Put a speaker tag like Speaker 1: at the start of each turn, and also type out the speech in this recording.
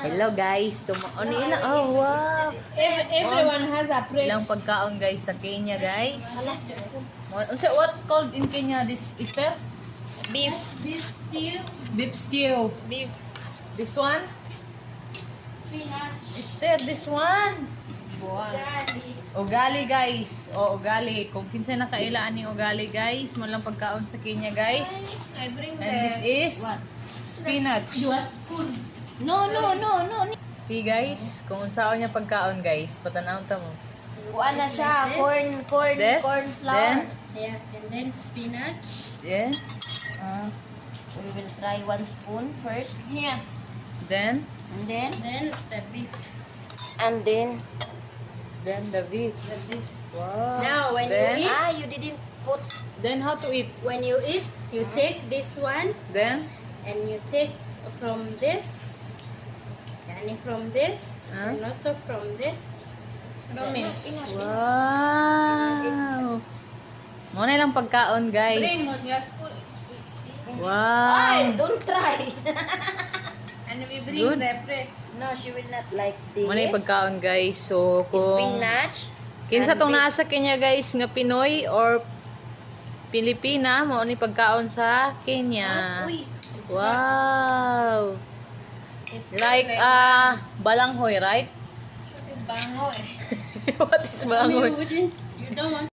Speaker 1: Hello guys. So, nila. Oh, wow.
Speaker 2: Everyone has a plate.
Speaker 1: Ilang pagkaon guys sa Kenya guys. What called in Kenya this Easter?
Speaker 2: Beef stew.
Speaker 1: Beef stew.
Speaker 2: Beef.
Speaker 1: This one?
Speaker 2: Spinach.
Speaker 1: Easter, this one.
Speaker 2: Garlic.
Speaker 1: Ugali guys. O ugali. Kung kinsa nakailaan ni ugali guys, mo lang pagkaon sa Kenya guys.
Speaker 2: I bring
Speaker 1: And this is spinach.
Speaker 2: You a spoon.
Speaker 3: No.
Speaker 1: See guys, kung unsaon niya pagkaon guys, patanaw ta mo.
Speaker 3: Kuha na siya. Corn
Speaker 1: This,
Speaker 3: flour.
Speaker 2: Yeah, and then spinach.
Speaker 1: Yeah.
Speaker 3: We will try 1 spoon first.
Speaker 2: Here.
Speaker 1: Then
Speaker 3: And
Speaker 2: Then the beef.
Speaker 1: then the beef.
Speaker 2: The beef.
Speaker 1: Wow.
Speaker 2: Now, when
Speaker 1: then,
Speaker 2: you eat,
Speaker 3: you didn't put.
Speaker 1: then how to eat?
Speaker 2: when you eat, you take this one
Speaker 1: Then
Speaker 2: and you take from this, and from this,
Speaker 1: Huh?
Speaker 2: and also from this.
Speaker 1: wow. Mo na lang pagkaon guys.
Speaker 2: Bring on your spoon.
Speaker 1: Wow.
Speaker 3: Don't try.
Speaker 2: And we bring
Speaker 1: Good.
Speaker 2: the bread.
Speaker 3: No, she will not like this.
Speaker 1: Mo na yung pagkaon guys. So kung
Speaker 3: Spinach.
Speaker 1: kinsa
Speaker 3: and
Speaker 1: tong
Speaker 3: beef.
Speaker 1: nasa Kenya guys nga Pinoy or Pilipina, mo ni pagkaon sa Kenya.
Speaker 3: Uy.
Speaker 1: Wow.
Speaker 2: It's
Speaker 1: Like balanghoy, right?
Speaker 2: what is bangoy?
Speaker 1: What is balanghoy?
Speaker 2: You don't want